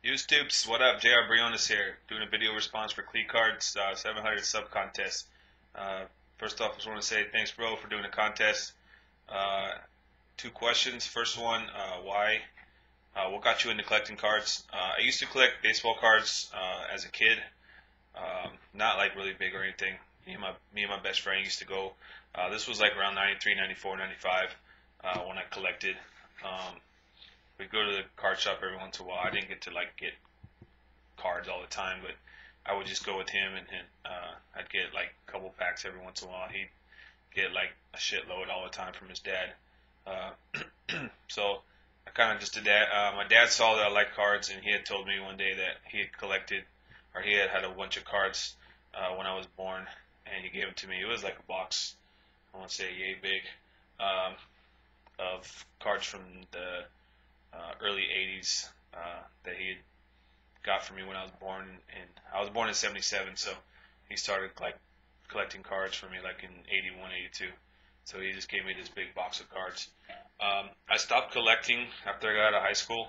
YouTubes, what up? JR Briones here, doing a video response for CleCards 700 sub contest. Uh, First off, I just want to say thanks, bro, for doing the contest. Uh, Two questions. First one, why? What got you into collecting cards? I used to collect baseball cards as a kid, not like really big or anything. Me and my best friend used to go. This was like around 93, 94, 95 when I collected. Um, We'd go to the card shop every once in a while. I didn't get to like get cards all the time, but I would just go with him, and I'd get like a couple packs every once in a while. He'd get like a shitload all the time from his dad. Uh, so I kind of just did that. My dad saw that I liked cards, and he had told me one day that he had collected, or he had a bunch of cards when I was born, and he gave them to me. It was like a box, I want to say yay big, um, of cards from the early 80s that he had got for me when I was born, and I was born in '77, so he started like collecting cards for me like in '81, '82. So he just gave me this big box of cards. I stopped collecting after I got out of high school,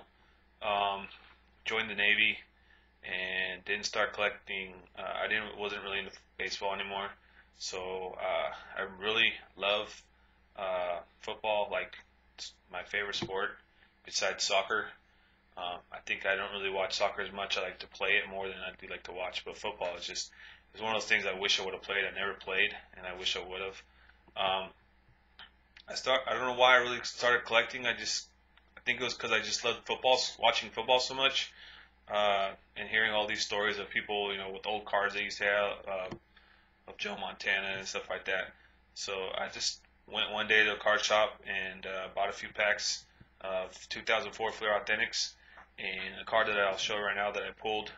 joined the Navy, and didn't start collecting. Wasn't really into baseball anymore. So I really love football, like it's my favorite sport besides soccer. I think I don't really watch soccer as much. I like to play it more than I do like to watch. But football is just it's one of those things I wish I would have played. I never played, and I wish I would have. Um, I don't know why I really started collecting. I think it was because I just loved football, watching football so much, and hearing all these stories of people, with old cards they used to have of Joe Montana and stuff like that. So I just went one day to a card shop and bought a few packs of 2004 Fleer Authentics, and a card that I'll show right now that I pulled.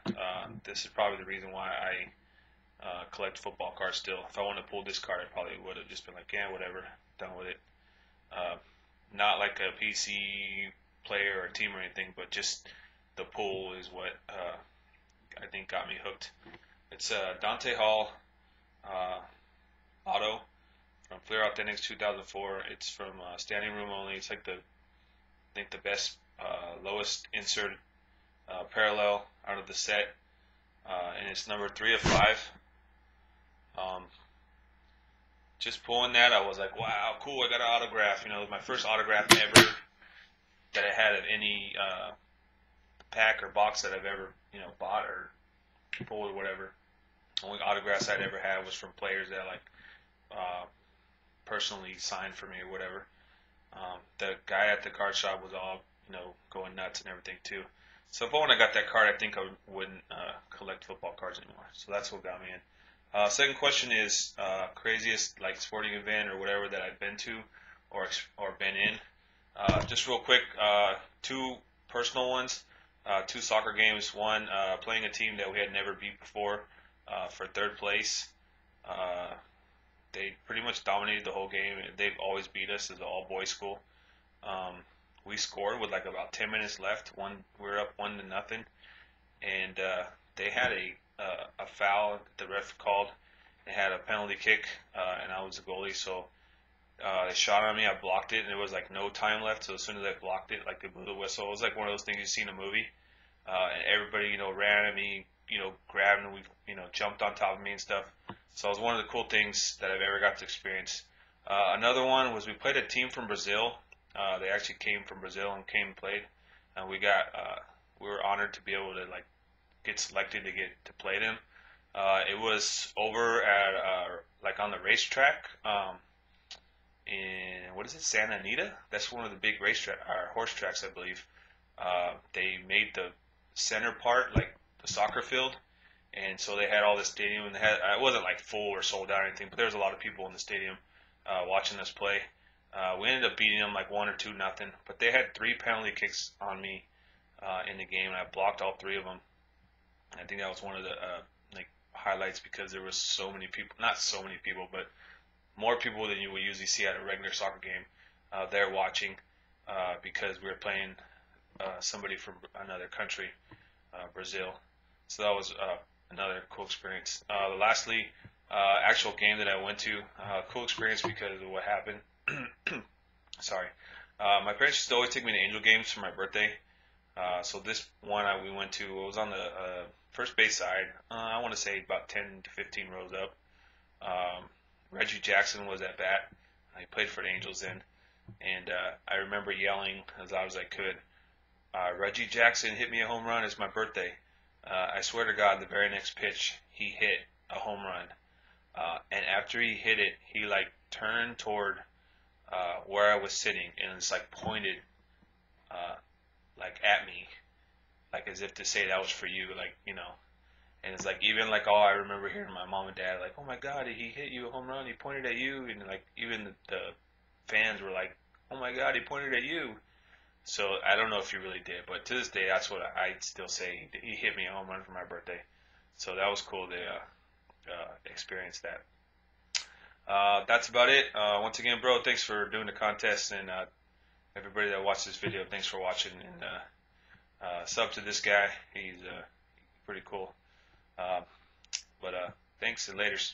This is probably the reason why I collect football cards still. If I wanted to pull this card, I probably would have just been like, yeah, whatever, done with it. Uh, Not like a PC player or team or anything, but just the pull is what I think got me hooked. It's Dante Hall uh, auto from Fleer Authentics 2004. It's from standing room only. It's like I think the best lowest insert parallel out of the set, and it's number 3 of 5. Um, just pulling that, I was like, wow, cool! I got an autograph. It was my first autograph ever that I had of any pack or box that I've ever bought or pulled or whatever. Only autographs I'd ever had was from players that personally signed for me or whatever. The guy at the card shop was all going nuts and everything too. So when I got that card, I think I wouldn't collect football cards anymore. So that's what got me in. Second question is craziest like sporting event or whatever that I've been to or been in. Just real quick, two personal ones, two soccer games. One playing a team that we had never beat before for third place. They pretty much dominated the whole game. They've always beat us as an all-boys school. We scored with like about 10 minutes left. We were up 1-0, and they had a foul that the ref called. They had a penalty kick, and I was the goalie, so they shot on me. I blocked it, and there was like no time left. So as soon as I blocked it, like they blew the whistle. It was like one of those things you see in a movie, and everybody ran at me, grabbed and jumped on top of me and stuff. So it was one of the cool things that I've ever got to experience. Another one was we played a team from Brazil. They actually came from Brazil and came and played, and we were honored to be able to like get selected to play them. It was over at like on the racetrack in what is it, Santa Anita? That's one of the big horse tracks, I believe. They made the center part like the soccer field. And so they had all the stadium, and it wasn't like full or sold out or anything, but there was a lot of people in the stadium watching us play. We ended up beating them like 1 or 2 nothing, but they had 3 penalty kicks on me in the game, and I blocked all 3 of them. I think that was one of the like highlights because there was so many people, not so many people, but more people than you would usually see at a regular soccer game there watching because we were playing somebody from another country, Brazil. So that was another cool experience. Lastly, actual game that I went to, cool experience because of what happened. Sorry. My parents used to always take me to Angel games for my birthday. So this one we went to, it was on the first base side. I want to say about 10 to 15 rows up. Reggie Jackson was at bat. He played for the Angels then. And I remember yelling as loud as I could, Reggie Jackson hit me a home run. It's my birthday. I swear to God, the very next pitch, he hit a home run. And after he hit it, he like turned toward where I was sitting and it's like pointed like at me, like as if to say that was for you, like, you know. And it's like, even like, I remember hearing my mom and dad like, oh my God, he hit you a home run. He pointed at you. And like, even the fans were like, oh my God, he pointed at you. So I don't know if he really did, but to this day, that's what I still say. He hit me a home run for my birthday. So that was cool to experience that. That's about it. Once again, bro, thanks for doing the contest, and everybody that watched this video, thanks for watching, and sub to this guy. He's pretty cool. But thanks, and laters.